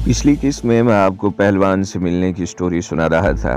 पिछली किस्त में मैं आपको पहलवान से मिलने की स्टोरी सुना रहा था।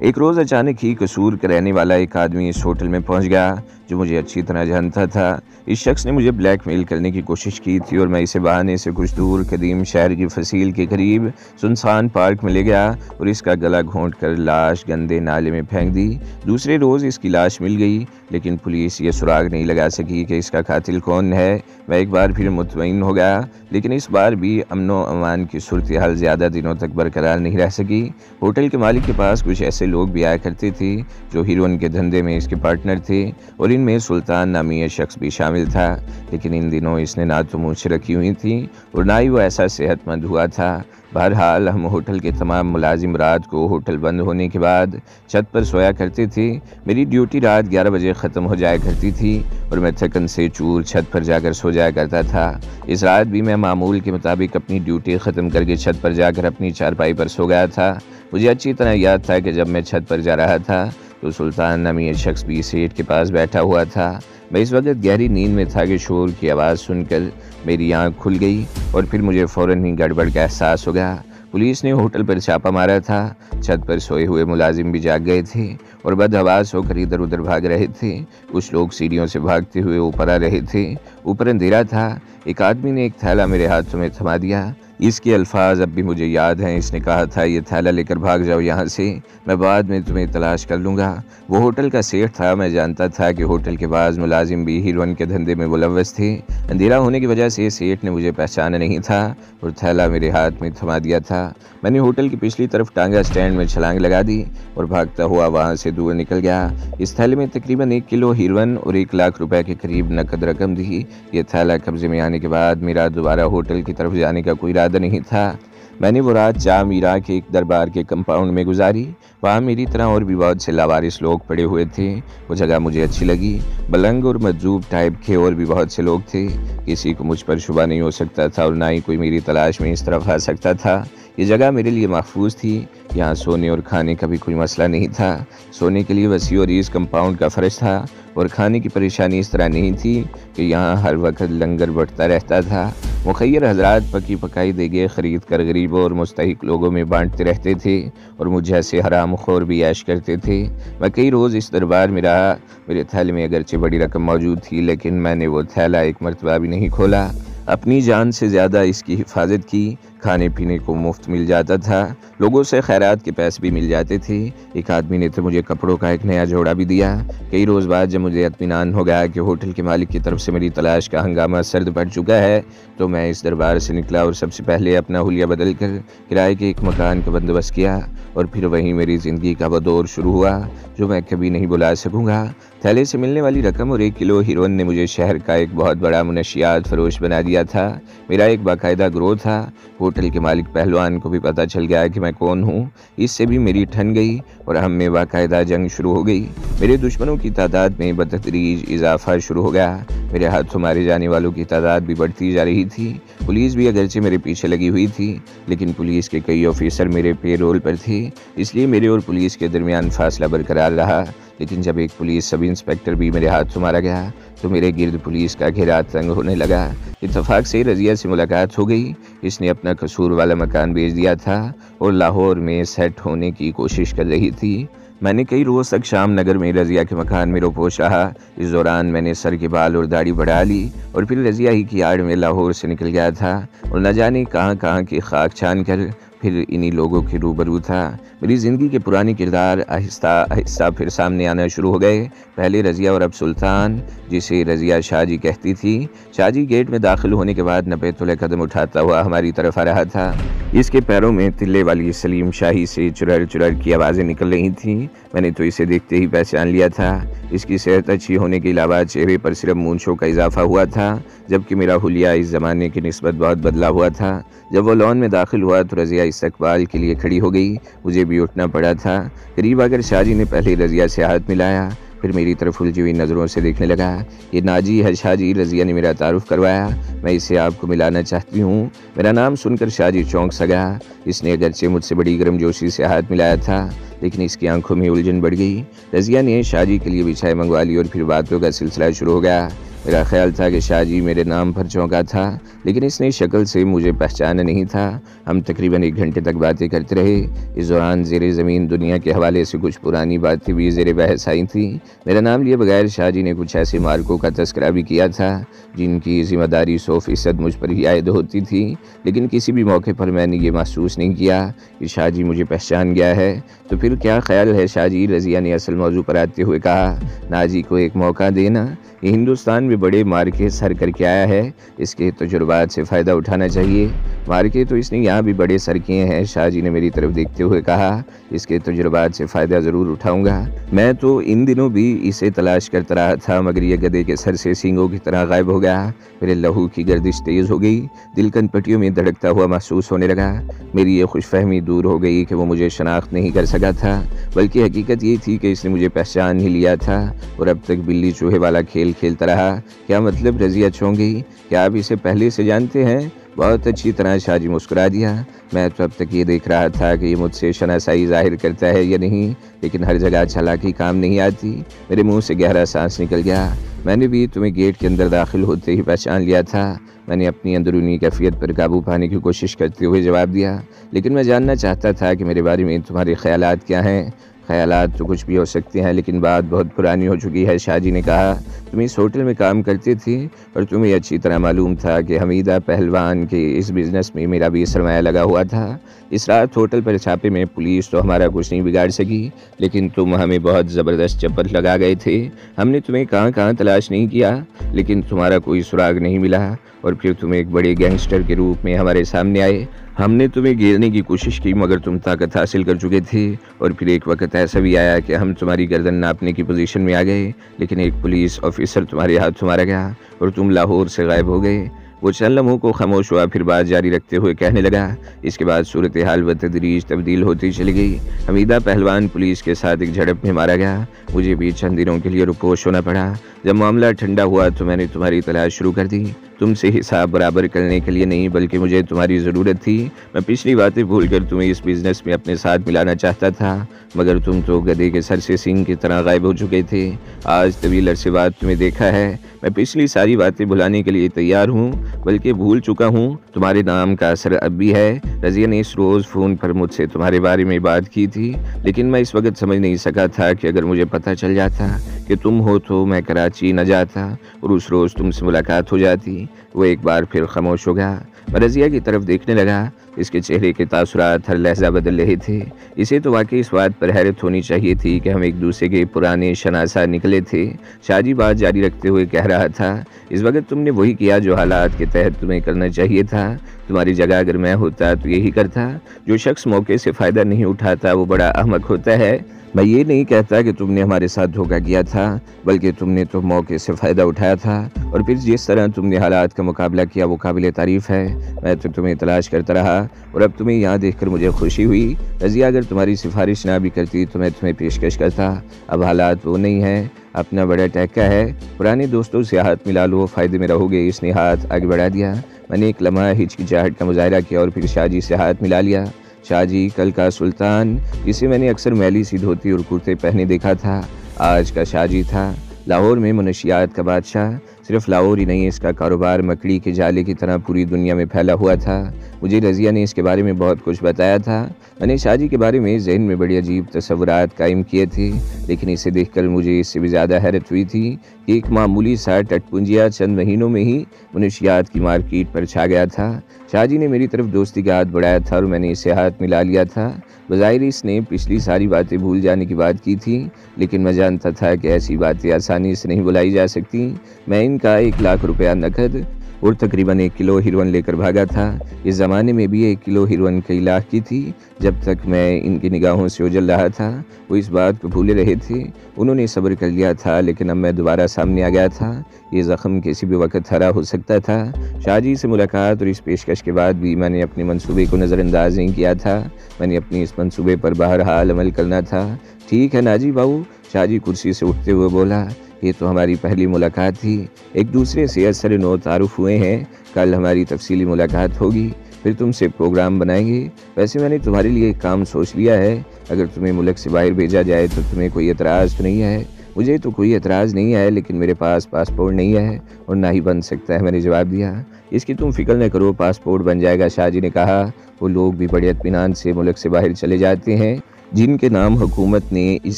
एक रोज़ अचानक ही कसूर का रहने वाला एक आदमी इस होटल में पहुंच गया, जो मुझे अच्छी तरह जानता था। इस शख्स ने मुझे ब्लैकमेल करने की कोशिश की थी और मैं इसे बहाने से कुछ दूर कदीम शहर की फसील के करीब सुनसान पार्क में ले गया और इसका गला घोंट कर लाश गंदे नाले में फेंक दी। दूसरे रोज़ इसकी लाश मिल गई, लेकिन पुलिस ये सुराग नहीं लगा सकी कि इसका कातिल कौन है। मैं एक बार फिर मुतमईन हो गया, लेकिन इस बार भी अमनो अमान की सूरत हाल ज़्यादा दिनों तक बरकरार नहीं रह सकी। होटल के मालिक के पास कुछ ऐसे लोग भी आया करते थे जो हीरोइन के धंधे में इसके पार्टनर थे, और इनमें सुल्तान नामी यह शख्स भी शामिल था। लेकिन इन दिनों इसने ना तो मूंछ रखी हुई थी और ना ही वो ऐसा सेहतमंद हुआ था। बहरहाल हम होटल के तमाम मुलाजिम रात को होटल बंद होने के बाद छत पर सोया करते थे। मेरी ड्यूटी रात 11 बजे ख़त्म हो जाया करती थी और मैं थकन से चूर छत पर जाकर सो जाया करता था। इस रात भी मैं मामूल के मुताबिक अपनी ड्यूटी ख़त्म करके छत पर जाकर अपनी चारपाई पर सो गया था। मुझे अच्छी तरह याद था कि जब मैं छत पर जा रहा था तो सुल्तान नामी एक शख्स भी सीट के पास बैठा हुआ था। मैं इस वक्त गहरी नींद में था कि शोर की आवाज़ सुनकर मेरी आँख खुल गई और फिर मुझे फ़ौरन ही गड़बड़ का एहसास हो गया। पुलिस ने होटल पर छापा मारा था। छत पर सोए हुए मुलाजिम भी जाग गए थे और बदहवास होकर इधर उधर भाग रहे थे। कुछ लोग सीढ़ियों से भागते हुए ऊपर आ रहे थे। ऊपर अंधेरा था। एक आदमी ने एक थैला मेरे हाथों में थमा दिया। इसके अल्फाज अब भी मुझे याद हैं। इसने कहा था, ये थैला लेकर भाग जाओ यहाँ से, मैं बाद में तुम्हें तलाश कर लूँगा। वो होटल का सेठ था। मैं जानता था कि होटल के बाज़ मुलाजिम भी हीरोइन के धंधे में मुलव्वस थे। अंधेरा होने की वजह से सेठ ने मुझे पहचाना नहीं था और थैला मेरे हाथ में थमा दिया था। मैंने होटल की पिछली तरफ टांगा स्टैंड में छलांग लगा दी और भागता हुआ वहाँ से दूर निकल गया। इस थैले में तकरीबन 1 किलो हीरोइन और 1 लाख रुपए के करीब नकद रकम थी। ये थैला कब्जे में आने के बाद मेरा दोबारा होटल की तरफ जाने का कोई इरादा नहीं था। मैंने वो रात जा मीरा के एक दरबार के कंपाउंड में गुजारी। वहाँ मेरी तरह और भी बहुत से लावारिस लोग पड़े हुए थे। वो जगह मुझे अच्छी लगी। बलंग और मजजूब टाइप के और भी बहुत से लोग थे। किसी को मुझ पर शुबा नहीं हो सकता था और ना ही कोई मेरी तलाश में इस तरफ आ सकता था। ये जगह मेरे लिए महफूज थी। यहाँ सोने और खाने का भी कोई मसला नहीं था। सोने के लिए वसी और इस कंपाउंड का फ़र्ज था और खाने की परेशानी इस तरह नहीं थी कि यहाँ हर वक्त लंगर बढ़ता रहता था। मुखैर हजरात पकी पकाई देगे ख़रीद कर गरीबों और मुस्तहिक लोगों में बांटते रहते थे और मुझ जैसे हराम खोर भी ऐश करते थे। मैं कई रोज़ इस दरबार में रहा। मेरे थैले में अगरचे बड़ी रकम मौजूद थी, लेकिन मैंने वो थैला एक मरतबा भी नहीं खोला। अपनी जान से ज़्यादा इसकी हिफाजत की। खाने पीने को मुफ्त मिल जाता था। लोगों से खैरात के पैसे भी मिल जाते थे। एक आदमी ने तो मुझे कपड़ों का एक नया जोड़ा भी दिया। कई रोज़ बाद जब मुझे इत्मीनान हो गया कि होटल के मालिक की तरफ से मेरी तलाश का हंगामा सर्द पड़ चुका है, तो मैं इस दरबार से निकला और सबसे पहले अपना हुलिया बदल कर किराए के एक मकान का बंदोबस्त किया और फिर वहीं मेरी ज़िंदगी का वो दौर शुरू हुआ जो मैं कभी नहीं भुला सकूँगा। थैले से मिलने वाली रकम और 1 किलो हीरोइन ने मुझे शहर का एक बहुत बड़ा मुनशियात फरोश बना दिया था। मेरा एक बाकायदा ग्रोह था। होटल के मालिक पहलवान को भी पता चल गया कि मैं कौन हूँ। इससे भी मेरी ठन गई और हम में बाकायदा जंग शुरू हो गई। मेरे दुश्मनों की तादाद में बतदरीज इजाफा शुरू हो गया। मेरे हाथों मारे जाने वालों की तादाद भी बढ़ती जा रही थी। पुलिस भी अगरचे मेरे पीछे लगी हुई थी, लेकिन पुलिस के कई ऑफिसर मेरे पेरोल पर थे, इसलिए मेरे और पुलिस के दरमियान फासला बरकरार रहा। लेकिन जब एक पुलिस सब इंस्पेक्टर भी मेरे हाथ मारा गया तो मेरे गिर्द पुलिस का घेरा तंग होने लगा। इत्तफाक से रज़िया से मुलाकात हो गई। इसने अपना कसूर वाला मकान बेच दिया था और लाहौर में सेट होने की कोशिश कर रही थी। मैंने कई रोज़ तक शाम नगर में रज़िया के मकान में रोपोश रहा। इस दौरान मैंने सर के बाल और दाढ़ी बढ़ा ली और फिर रज़िया ही की आड़ में लाहौर से निकल गया था और न जाने कहाँ कहाँ की खाक छान कर फिर इन्हीं लोगों के रूबरू था। मेरी ज़िंदगी के पुराने किरदार आहिस्ता आहिस्ता फिर सामने आना शुरू हो गए। पहले रज़िया और अब सुल्तान, जिसे रज़िया शाहजी कहती थी। शाहजी गेट में दाखिल होने के बाद 90 तोले कदम उठाता हुआ हमारी तरफ आ रहा था। इसके पैरों में तिल्ले वाली सलीम शाही से चुरर चुरर की आवाज़ें निकल रही थीं। मैंने तो इसे देखते ही पहचान लिया था। इसकी सेहत अच्छी होने के अलावा चेहरे पर सिर्फ मूंछों का इजाफा हुआ था, जबकि मेरा हुलिया इस ज़माने की निस्बत बहुत बदला हुआ था। जब वो लॉन में दाखिल हुआ तो रज़िया इस्तकबाल के लिए खड़ी हो गई। मुझे भी उठना पड़ा था। करीब आकर शाहजी ने पहले रज़िया से हाथ मिलाया, फिर मेरी तरफ उलझी हुई नज़रों से देखने लगा। ये नाजी है शाहजी, रज़िया ने मेरा तारुफ करवाया। मैं इसे आपको मिलाना चाहती हूँ। मेरा नाम सुनकर शाहजी चौंक सा गया। इसने अगरचे मुझसे बड़ी गर्मजोशी से हाथ मिलाया था, लेकिन इसकी आंखों में उलझन बढ़ गई। रज़िया ने शाहजी के लिए मिठाई मंगवा ली और फिर बातों का सिलसिला शुरू हो गया। मेरा ख्याल था कि शाहजी मेरे नाम पर चौंका था, लेकिन इसने शक्ल से मुझे पहचाना नहीं था। हम तकरीबन 1 घंटे तक बातें करते रहे। इस दौरान ज़ेरे ज़मीन दुनिया के हवाले से कुछ पुरानी बातें भी ज़ेरे बहस आई थीं। मेरा नाम लिए बगैर शाहजी ने कुछ ऐसे मार्कों का तज़किरा भी किया था जिनकी ज़िम्मेदारी 100% मुझ पर ही आयद होती थी, लेकिन किसी भी मौके पर मैंने ये महसूस नहीं किया कि शाहजी मुझे पहचान गया है। तो फिर क्या ख्याल है शाहजी? रज़िया ने असल मौजू पर आते हुए कहा। नाजी को एक मौका देना, ये हिंदुस्तान में बड़े मार्के सर करके आया है, इसके तजुर्बात से फ़ायदा उठाना चाहिए। मार्के तो इसने यहाँ भी बड़े सर किए हैं, शाहजी ने मेरी तरफ देखते हुए कहा। इसके तजुर्बात से फ़ायदा ज़रूर उठाऊंगा। मैं तो इन दिनों भी इसे तलाश करता रहा था, मगर यह गधे के सर से सींगों की तरह गायब हो गया। मेरे लहू की गर्दिश तेज़ हो गई, दिल कनपटियों में धड़कता हुआ महसूस होने लगा। मेरी ये खुशफहमी दूर हो गई कि वो मुझे शनाख्त नहीं कर सका था, बल्कि हकीकत ये थी कि इसने मुझे पहचान ही लिया था और अब तक बिल्ली चूहे वाला खेल खेलता रहा। क्या मतलब? रज़िया चौंक गई। क्या आप इसे पहले से जानते हैं? बहुत अच्छी तरह। शाहजी मुस्कुरा दिया। मैं तो अब तक ये देख रहा था कि ये मुझसे शनासाई जाहिर करता है या नहीं, लेकिन हर जगह चालाकी काम नहीं आती। मेरे मुंह से गहरा सांस निकल गया। मैंने भी तुम्हें गेट के अंदर दाखिल होते ही पहचान लिया था। मैंने अपनी अंदरूनी कैफियत पर काबू पाने की कोशिश करते हुए जवाब दिया, लेकिन मैं जानना चाहता था कि मेरे बारे में तुम्हारे ख्यालात क्या हैं। ख्यालात तो कुछ भी हो सकते हैं, लेकिन बात बहुत पुरानी हो चुकी है। शाहजी ने कहा, तुम इस होटल में काम करते थे और तुम्हें अच्छी तरह मालूम था कि हमीदा पहलवान के इस बिज़नेस में मेरा भी सरमाया लगा हुआ था। इस रात होटल पर छापे में पुलिस तो हमारा कुछ नहीं बिगाड़ सकी, लेकिन तुम हमें बहुत ज़बरदस्त चप्पल लगा गए थे। हमने तुम्हें कहाँ कहाँ तलाश नहीं किया, लेकिन तुम्हारा कोई सुराग नहीं मिला और फिर तुम एक बड़े गैंगस्टर के रूप में हमारे सामने आए। हमने तुम्हें घेरने की कोशिश की, मगर तुम ताकत हासिल कर चुके थे और फिर एक वक्त ऐसा भी आया कि हम तुम्हारी गर्दन नापने की पोजीशन में आ गए, लेकिन एक पुलिस ऑफिसर तुम्हारे हाथ मारा गया और तुम लाहौर से गायब हो गए। वो चंद लम्हों को खामोश हुआ, फिर बात जारी रखते हुए कहने लगा, इसके बाद सूरत हाल बतदरीज तब्दील होती चली गई। हमीदा पहलवान पुलिस के साथ एक झड़प में मारा गया। मुझे भी चंद दिनों के लिए रुपोश होना पड़ा। जब मामला ठंडा हुआ तो मैंने तुम्हारी तलाश शुरू कर दी। तुमसे हिसाब बराबर करने के लिए नहीं, बल्कि मुझे तुम्हारी ज़रूरत थी। मैं पिछली बातें भूलकर तुम्हें इस बिज़नेस में अपने साथ मिलाना चाहता था, मगर तुम तो गधे के सर से सींग की तरह गायब हो चुके थे। आज तवील अरसे बाद तुम्हें देखा है। मैं पिछली सारी बातें भुलाने के लिए तैयार हूँ, बल्कि भूल चुका हूँ। तुम्हारे नाम का असर अब भी है। रज़िया ने इस रोज़ फ़ोन पर मुझसे तुम्हारे बारे में बात की थी, लेकिन मैं इस वक्त समझ नहीं सका था कि अगर मुझे पता चल जाता कि तुम हो तो मैं कराची न जाता और उस रोज़ तुमसे मुलाकात हो जाती। वो एक बार फिर खामोश हो गया। मैं रज़िया की तरफ देखने लगा। इसके चेहरे के तासुरात हर लहजा बदल रहे थे। इसे तो वाकई इस बात पर हैरत होनी चाहिए थी कि हम एक दूसरे के पुराने शनासा निकले थे। शाहजी बात जारी रखते हुए कह रहा था, इस वक्त तुमने वही किया जो हालात के तहत तुम्हें करना चाहिए था। तुम्हारी जगह अगर मैं होता तो यही करता। जो शख्स मौके से फ़ायदा नहीं उठाता वो बड़ा अहमक होता है। मैं ये नहीं कहता कि तुमने हमारे साथ धोखा किया था, बल्कि तुमने तो मौके से फ़ायदा उठाया था और फिर जिस तरह तुमने हालात का मुकाबला किया वो काबिल तारीफ़ है। मैं तो तुम्हें तलाश करता रहा और अब तुम्हें यहाँ देखकर मुझे खुशी हुई। रज़िया, अगर तुम्हारी सिफारिश ना भी करती तो मैं तुम्हें पेशकश करता। अब हालात वो नहीं है। अपना बड़ा टैक्का है। पुराने दोस्तों से हाथ मिला लो, फ़ायदे में रहोगे। इसने हाथ आगे बढ़ा दिया। मैंने एक लम्हा हिचकिचाहट का मुजाहरा किया और फिर शाहजी से हाथ मिला लिया। शाहजी, कल का सुल्तान, जिसे मैंने अक्सर मैली सी धोती और कुर्ते पहने देखा था, आज का शाहजी था। लाहौर में मुनशियात का बादशाह। सिर्फ लाहौर ही नहीं, इसका कारोबार मकड़ी के जाले की तरह पूरी दुनिया में फैला हुआ था। मुझे रज़िया ने इसके बारे में बहुत कुछ बताया था। मैंने शाहजी के बारे में जहन में बड़ी अजीब तस्वुरात कायम किए थे, लेकिन इसे देखकर मुझे इससे भी ज़्यादा हैरत हुई थी कि एक मामूली सा टटपुंजिया चंद महीनों में ही मुनशियात की मार्केट पर छा गया था। शाहजी ने मेरी तरफ दोस्ती का हाथ बढ़ाया था और मैंने इसे हाथ मिला लिया था। बज़ाहिर इसने पिछली सारी बातें भूल जाने की बात की थी, लेकिन मैं जानता था कि ऐसी बातें आसानी से नहीं बुलाई जा सकती। मैं इनका 1 लाख रुपया नकद और तकरीबन 1 किलो हीरोइन लेकर भागा था। इस ज़माने में भी 1 किलो हीरोइन कई लाख की थी। जब तक मैं इनकी निगाहों से उजल रहा था वो इस बात को भूले रहे थे। उन्होंने सब्र कर लिया था, लेकिन अब मैं दोबारा सामने आ गया था। ये ज़ख्म किसी भी वक्त हरा हो सकता था। शाहजी से मुलाकात और इस पेशकश के बाद भी मैंने अपने मंसूबे को नज़रअंदाज नहीं किया था। मैंने अपनी इस मंसूबे पर बहरहाल अमल करना था। ठीक है नाजी बाबू, शाहजी कुर्सी से उठते हुए बोला, ये तो हमारी पहली मुलाकात थी। एक दूसरे से असर नो तारुफ हुए हैं। कल हमारी तफसीली मुलाकात होगी, फिर तुमसे प्रोग्राम बनाएंगे। वैसे मैंने तुम्हारे लिए एक काम सोच लिया है। अगर तुम्हें मुल्क से बाहर भेजा जाए तो तुम्हें कोई एतराज़ तो नहीं है? मुझे तो कोई एतराज़ नहीं है, लेकिन मेरे पास पासपोर्ट नहीं है और ना ही बन सकता है, मैंने जवाब दिया। इसकी तुम फिक्र न करो, पासपोर्ट बन जाएगा, शाहजी ने कहा। वो लोग भी बड़े इत्मीनान से मुल्क से बाहर चले जाते हैं जिनके नाम हुकूमत ने इस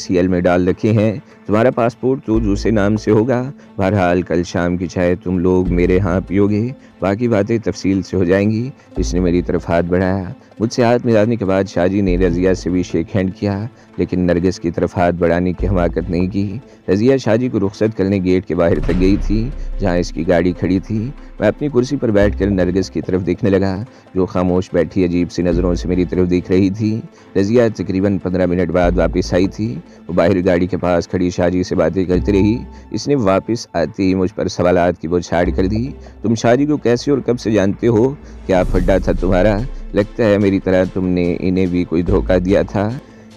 सीएल में डाल रखे हैं। तुम्हारा पासपोर्ट तो दूसरे नाम से होगा। बहरहाल कल शाम की चाय तुम लोग मेरे यहाँ पियोगे, बाकी बातें तफसील से हो जाएंगी। इसने मेरी तरफ हाथ बढ़ाया। मुझसे हाथ मिलाने के बाद शाहजी ने रज़िया से भी शेक हैंड किया, लेकिन नरगिस की तरफ हाथ बढ़ाने की हमाकत नहीं की। रज़िया शाहजी को रुखसत करने गेट के बाहर तक गई थी जहाँ इसकी गाड़ी खड़ी थी। मैं अपनी कुर्सी पर बैठकर नरगिस की तरफ देखने लगा, जो खामोश बैठी अजीब सी नज़रों से मेरी तरफ देख रही थी। रज़िया तकरीबन 15 मिनट बाद वापस आई थी। वो बाहर गाड़ी के पास खड़ी शाहजी से बातें करती रही। इसने वापस आते ही मुझ पर सवालात की बौछार कर दी। तुम शाहजी को कैसे और कब से जानते हो? क्या फड्डा था तुम्हारा? लगता है मेरी तरह तुमने इन्हें भी कोई धोखा दिया था।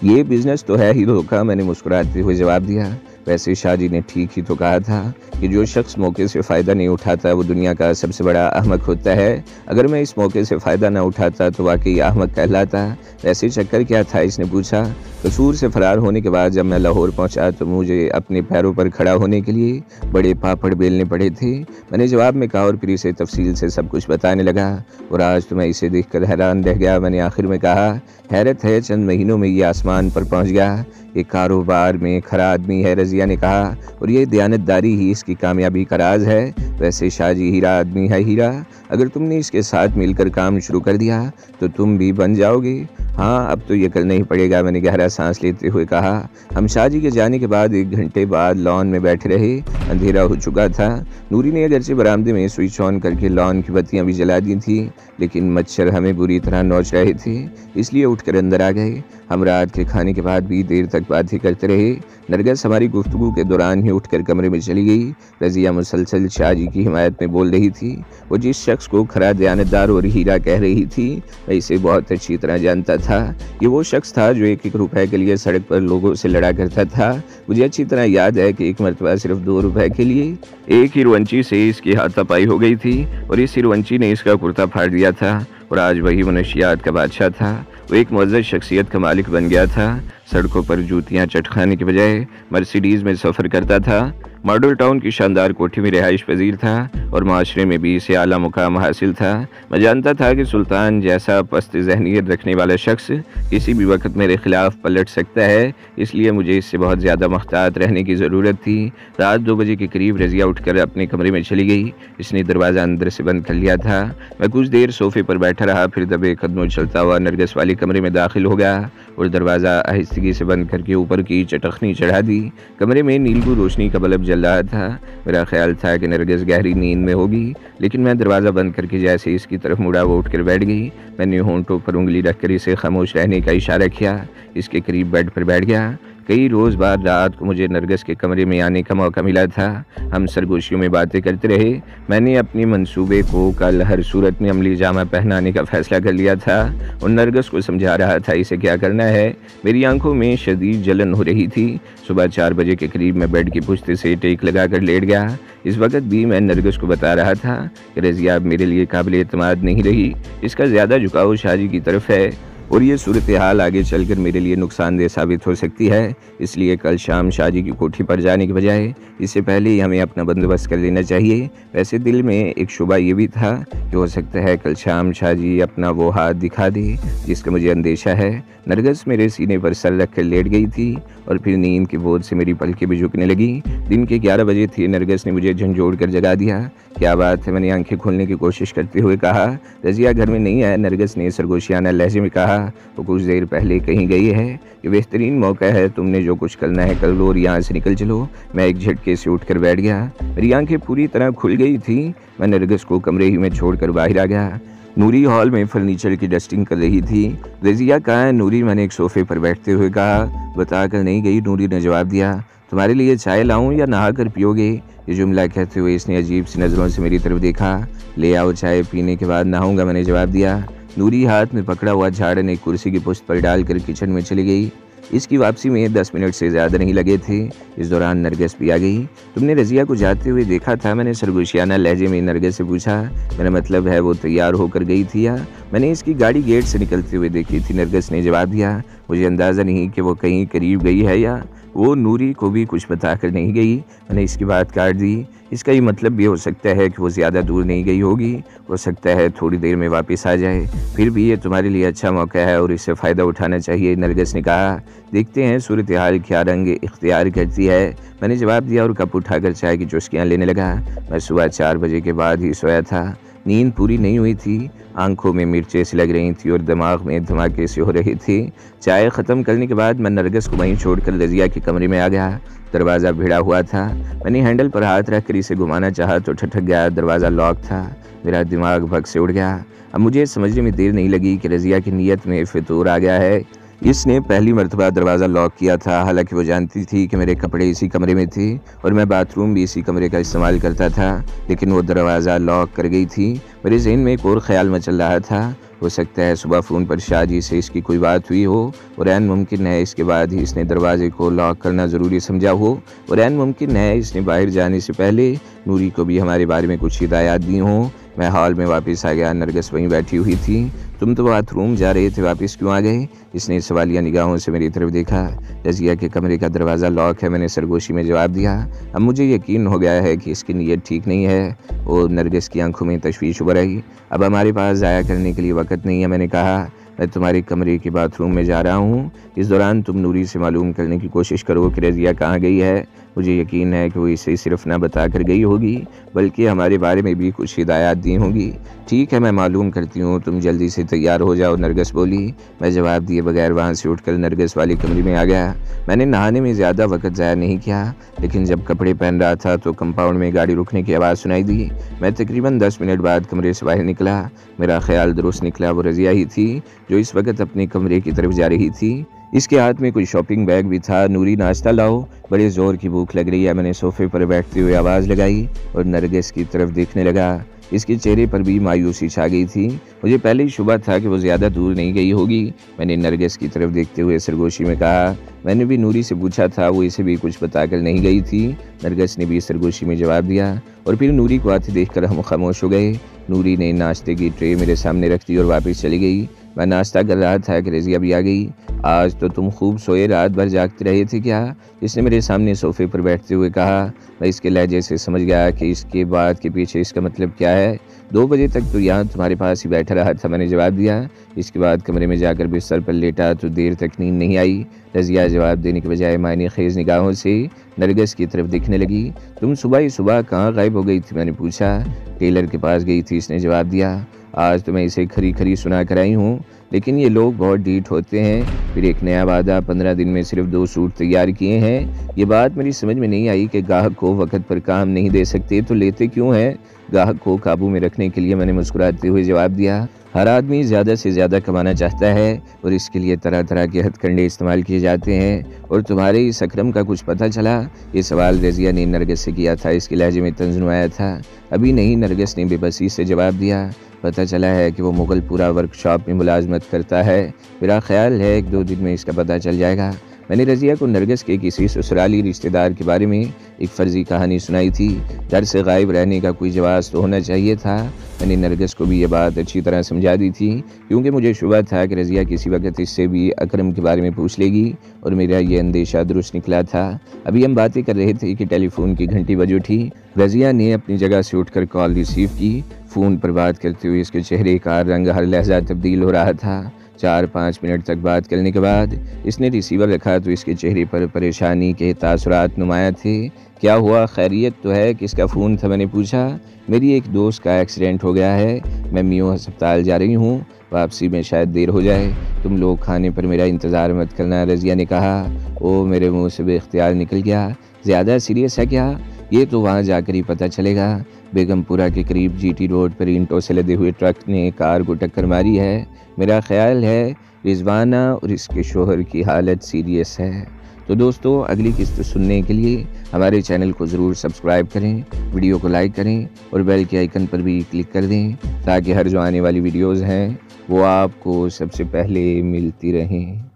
ये बिजनेस तो है ही धोखा, मैंने मुस्कुराते हुए जवाब दिया। वैसे शाहजी ने ठीक ही तो कहा था कि जो शख्स मौके से फ़ायदा नहीं उठाता वो दुनिया का सबसे बड़ा अहमक होता है। अगर मैं इस मौके से फ़ायदा ना उठाता तो वाकई अहमक कहलाता। वैसे चक्कर क्या था? इसने पूछा। कसूर से फरार होने के बाद जब मैं लाहौर पहुंचा तो मुझे अपने पैरों पर खड़ा होने के लिए बड़े पापड़ बेलने पड़े थे, मैंने जवाब में कहा और फिर इसे तफसील से सब कुछ बताने लगा। और आज तो मैं इसे देखकर हैरान रह गया। मैंने आखिर में कहा, हैरत है, चंद महीनों में ये आसमान पर पहुंच गया। एक कारोबार में खरा आदमी है, रज़िया ने कहा, और ये दयानतदारी ही इसकी कामयाबी का राज है। वैसे शाहजी हीरा आदमी है, हीरा। अगर तुमने इसके साथ मिलकर काम शुरू कर दिया तो तुम भी बन जाओगे। हाँ, अब तो ये करना ही पड़ेगा, मैंने गहरा सांस लेते हुए कहा। हम शाहजी के जाने के बाद 1 घंटे बाद लॉन में बैठे रहे। अंधेरा हो चुका था। नूरी ने अगरचे बरामदे में स्विच ऑन करके लॉन की बत्तियां भी जला दी थी, लेकिन मच्छर हमें बुरी तरह नोच रहे थे, इसलिए उठकर अंदर आ गए। हम रात के खाने के बाद भी देर तक बातें करते रहे। नरगिस हमारी गुफ्तगू के दौरान ही उठकर कमरे में चली गई। रज़िया मुसलसल शाहजी की हिमायत में बोल रही थी। वो जिस शख्स को खरा दयानतदार और हीरा कह रही थी, मैं इसे बहुत अच्छी तरह जानता था। ये वो शख्स था जो 1-1 रुपए के लिए सड़क पर लोगों से लड़ा करता था। मुझे अच्छी तरह याद है कि एक मरतबा सिर्फ 2 रुपए के लिए एक हिरवंची से इसकी हाथापाई हो गई थी और इस हिरवंची ने इसका कुर्ता फाड़ दिया था। और आज वही मनशियात का बादशाह था। वो एक मुअज़्ज़ज़ शख्सियत का मालिक बन गया था। सड़कों पर जूतियां चटखाने के बजाय मर्सिडीज़ में सफ़र करता था। मॉडल टाउन की शानदार कोठी में रिहाइश पजीर था और माशरे में भी इसे आला मुकाम हासिल था। मैं जानता था कि सुल्तान जैसा पस्त जहनीत रखने वाला शख्स किसी भी वक्त मेरे खिलाफ पलट सकता है, इसलिए मुझे इससे बहुत ज़्यादा मुहतात रहने की ज़रूरत थी। रात 2 बजे के करीब रज़िया उठकर अपने कमरे में चली गई। इसने दरवाज़ा अंदर से बंद कर लिया था। मैं कुछ देर सोफे पर बैठा रहा, फिर दबे कदमों चलता हुआ नरगिस वाले कमरे में दाखिल हो गया और दरवाज़ा आहिस्तगी से बंद करके ऊपर की चटखनी चढ़ा दी। कमरे में नीलू रोशनी का बल्ब जल रहा था। मेरा ख्याल था कि नरगिस गहरी नींद में होगी, लेकिन मैं दरवाज़ा बंद करके जैसे इसकी तरफ मुड़ा वो उठकर बैठ गई। मैंने होंठों पर उंगली रखकर इसे खामोश रहने का इशारा किया। इसके करीब बेड पर बैठ गया। कई रोज़ बाद रात को मुझे नरगिस के कमरे में आने का मौका मिला था। हम सरगोशियों में बातें करते रहे। मैंने अपने मंसूबे को कल हर सूरत में अमली जामा पहनाने का फैसला कर लिया था और नरगिस को समझा रहा था इसे क्या करना है। मेरी आंखों में शदीद जलन हो रही थी। सुबह 4 बजे के करीब मैं बेड की पुश्ते से टेक लगाकर लेट गया। इस वक्त भी मैं नरगिस को बता रहा था कि रज़िया अब मेरे लिए काबिल एतमाद नहीं रही। इसका ज़्यादा झुकाव शाहजी की तरफ है और ये सूरत हाल आगे चलकर मेरे लिए नुकसानदेह साबित हो सकती है। इसलिए कल शाम शाहजी की कोठी पर जाने के बजाय इससे पहले ही हमें अपना बंदोबस्त कर लेना चाहिए। वैसे दिल में एक शुबा ये भी था कि हो सकता है कल शाम शाहजी अपना वो हाथ दिखा दे जिसका मुझे अंदेशा है। नरगिस मेरे सीने पर सर रखकर लेट गई थी और फिर नींद के बोझ से मेरी पलकें भी झुकने लगी। दिन के 11 बजे थे। नरगिस ने मुझे झंझोड़ कर जगा दिया। क्या बात है? मैंने आंखें खोलने की कोशिश करते हुए कहा। रज़िया घर में नहीं है, नरगिस ने सरगोशियाना लहजे में कहा। वो कुछ देर पहले कहीं गई है। ये बेहतरीन मौका है, तुमने जो कुछ करना है कर लो और यहाँ से निकल चलो। मैं एक झटके से उठकर बैठ गया। मेरी आंखें पूरी तरह खुल गई थी। मैं नरगिस को कमरे ही में छोड़कर बाहर आ गया। नूरी हॉल में फर्नीचर की डस्टिंग कर रही थी। रज़िया कहाँ है? नूरी, मैंने एक सोफे पर बैठते हुए कहा। बता कर नहीं गई, नूरी ने जवाब दिया। तुम्हारे लिए चाय लाऊं या नहा कर पियोगे? ये जुमला कहते हुए इसने अजीब सी नज़रों से मेरी तरफ देखा। ले आओ, चाय पीने के बाद नहाऊंगा, मैंने जवाब दिया। नूरी हाथ में पकड़ा हुआ झाड़न एक कुर्सी की पुश्त पर डालकर किचन में चली गई। इसकी वापसी में 10 मिनट से ज़्यादा नहीं लगे थे। इस दौरान नरगिस भी आ गई। तुमने रज़िया को जाते हुए देखा था? मैंने सरगोशियाना लहजे में नरगिस से पूछा। मेरा मतलब है वो तैयार होकर गई थी या? मैंने इसकी गाड़ी गेट से निकलते हुए देखी थी, नरगिस ने जवाब दिया। मुझे अंदाज़ा नहीं कि वो कहीं करीब गई है या। वो नूरी को भी कुछ बताकर नहीं गई। मैंने इसकी बात काट दी। इसका ये मतलब ये हो सकता है कि वो ज़्यादा दूर नहीं गई होगी, हो सकता है थोड़ी देर में वापस आ जाए। फिर भी ये तुम्हारे लिए अच्छा मौका है और इससे फ़ायदा उठाना चाहिए, नरगिस ने कहा। देखते हैं सूरत हाल क्या रंग इख्तियार करती है, मैंने जवाब दिया और कप उठाकर चाय की चुस्कियाँ लेने लगा। मैं सुबह 4 बजे के बाद ही सोया था। नींद पूरी नहीं हुई थी, आंखों में मिर्चें सी लग रही थी और दिमाग में धमाके से हो रही थी। चाय ख़त्म करने के बाद मैं नरगिस को वहीं छोड़कर रज़िया के कमरे में आ गया। दरवाज़ा भिड़ा हुआ था। मैंने हैंडल पर हाथ रख कर इसे घुमाना चाहा तो ठठक गया। दरवाज़ा लॉक था। मेरा दिमाग भग से उड़ गया। अब मुझे समझने में देर नहीं लगी कि रज़िया की नीयत में फितूर आ गया है। इसने पहली मर्तबा दरवाज़ा लॉक किया था, हालांकि वो जानती थी कि मेरे कपड़े इसी कमरे में थे और मैं बाथरूम भी इसी कमरे का इस्तेमाल करता था, लेकिन वो दरवाज़ा लॉक कर गई थी। मेरे ज़हन में एक और ख़्याल मचल रहा था। हो सकता है सुबह फ़ोन पर शाहजी से इसकी कोई बात हुई हो और ऐन मुमकिन है इसके बाद ही इसने दरवाजे को लॉक करना ज़रूरी समझा हो और ऐन मुमकिन है इसने बाहर जाने से पहले नूरी को भी हमारे बारे में कुछ हिदायत दी हों। मैं हॉल में वापस आ गया। नरगिस वहीं बैठी हुई थी। तुम तो बाथरूम जा रहे थे, वापस क्यों आ गए? इसने सवालिया निगाहों से मेरी तरफ देखा। रज़िया के कमरे का दरवाज़ा लॉक है, मैंने सरगोशी में जवाब दिया। अब मुझे यकीन हो गया है कि इसकी नीयत ठीक नहीं है और नरगिस की आंखों में तशवीश उभर आई। अब हमारे पास ज़ाया करने के लिए वक्त नहीं है, मैंने कहा। मैं तुम्हारे कमरे के बाथरूम में जा रहा हूँ। इस दौरान तुम नूरी से मालूम करने की कोशिश करो कि रज़िया कहाँ गई है। मुझे यकीन है कि वो इसे सिर्फ ना बता कर गई होगी, बल्कि हमारे बारे में भी कुछ हिदायत दी होंगी। ठीक है, मैं मालूम करती हूँ, तुम जल्दी से तैयार हो जाओ, नरगिस बोली। मैं जवाब दिए बगैर वहाँ से उठकर नरगिस वाले कमरे में आ गया। मैंने नहाने में ज़्यादा वक्त ज़ाया नहीं किया, लेकिन जब कपड़े पहन रहा था तो कंपाउंड में गाड़ी रुकने की आवाज़ सुनाई दी। मैं तकरीबन 10 मिनट बाद कमरे से बाहर निकला। मेरा ख्याल दुरुस्त निकला, वो रज़िया ही थी जो इस वक्त अपने कमरे की तरफ जा रही थी। इसके हाथ में कोई शॉपिंग बैग भी था। नूरी, नाश्ता लाओ, बड़े ज़ोर की भूख लग रही है। मैंने सोफे पर बैठते हुए आवाज़ लगाई और नरगिस की तरफ देखने लगा। इसके चेहरे पर भी मायूसी छा गई थी। मुझे पहले ही शुबा था कि वो ज़्यादा दूर नहीं गई होगी। मैंने नरगिस की तरफ देखते हुए सरगोशी में कहा। मैंने भी नूरी से पूछा था, वो इसे भी कुछ बताकर नहीं गई थी। नरगिस ने भी सरगोशी में जवाब दिया और फिर नूरी को आते देखकर हम खामोश हो गए। नूरी ने नाश्ते की ट्रे मेरे सामने रख दी और वापस चली गई। मैं नाश्ता कर रहा था कि रज़िया भी आ गई। आज तो तुम खूब सोए, रात भर जागते रहे थे क्या? इसने मेरे सामने सोफे पर बैठते हुए कहा। मैं इसके लहजे से समझ गया कि इसके बाद के पीछे इसका मतलब क्या है। 2 बजे तक तो यहाँ तुम्हारे पास ही बैठा रहा था, मैंने जवाब दिया। इसके बाद कमरे में जाकर बिस्तर पर लेटा तो देर तक नींद नहीं आई। रज़िया जवाब देने के बजाय मायने खेज निगाहों से नरगिस की तरफ दिखने लगी। तुम सुबह ही सुबह कहाँ गायब हो गई थी? मैंने पूछा। टेलर के पास गई थी, इसने जवाब दिया। आज तो मैं इसे खरी खरी सुना कर आई हूँ, लेकिन ये लोग बहुत डीठ होते हैं। फिर एक नया वादा, 15 दिन में सिर्फ 2 सूट तैयार किए हैं। ये बात मेरी समझ में नहीं आई कि ग्राहक को वक्त पर काम नहीं दे सकते तो लेते क्यों हैं? ग्राहक को काबू में रखने के लिए, मैंने मुस्कुराते हुए जवाब दिया। हर आदमी ज़्यादा से ज़्यादा कमाना चाहता है और इसके लिए तरह तरह के हथकंडे इस्तेमाल किए जाते हैं। और तुम्हारे इस अकरम का कुछ पता चला? ये सवाल रज़िया ने नरगिस से किया था। इसके लहजे में तंज़ नुमाया था। अभी नहीं, नरगिस ने बेबसी से जवाब दिया। पता चला है कि वो मुगलपुरा वर्कशॉप में मुलाजमत करता है। मेरा ख्याल है 1-2 दिन में इसका पता चल जाएगा। मैंने रज़िया को नरगिस के किसी ससुराली रिश्तेदार के बारे में एक फ़र्ज़ी कहानी सुनाई थी। घर से गायब रहने का कोई जवाब तो होना चाहिए था। मैंने नरगिस को भी ये बात अच्छी तरह समझा दी थी, क्योंकि मुझे शुबा था कि रज़िया किसी वक्त इससे भी अकरम के बारे में पूछ लेगी और मेरा ये अंदेशा दुरुस्त निकला था। अभी हम बातें कर रहे थे कि टेलीफोन की घंटी बज उठी। रज़िया ने अपनी जगह से उठकर कॉल रिसीव की। फ़ोन पर बात करते हुए इसके चेहरे का रंग हर लहजा तब्दील हो रहा था। 4-5 मिनट तक बात करने के बाद इसने रिसीवर रखा तो इसके चेहरे पर परेशानी के तासुरात नुमाया थे। क्या हुआ, खैरियत तो है? किसका फ़ोन था? मैंने पूछा। मेरी एक दोस्त का एक्सीडेंट हो गया है, मैं मियो अस्पताल जा रही हूँ, वापसी में शायद देर हो जाए। तुम लोग खाने पर मेरा इंतज़ार मत करना, रज़िया ने कहा। ओ, मेरे मुँह से बेख्तियार निकल गया। ज़्यादा सीरियस है क्या? ये तो वहाँ जाकर ही पता चलेगा। बेगमपुरा के करीब जीटी रोड पर ईंटों से लदे हुए ट्रक ने कार को टक्कर मारी है। मेरा ख्याल है रिजवाना और इसके शोहर की हालत सीरियस है। तो दोस्तों, अगली किस्त सुनने के लिए हमारे चैनल को ज़रूर सब्सक्राइब करें, वीडियो को लाइक करें और बेल के आइकन पर भी क्लिक कर दें, ताकि हर जो आने वाली वीडियोज़ हैं वो आपको सबसे पहले मिलती रहें।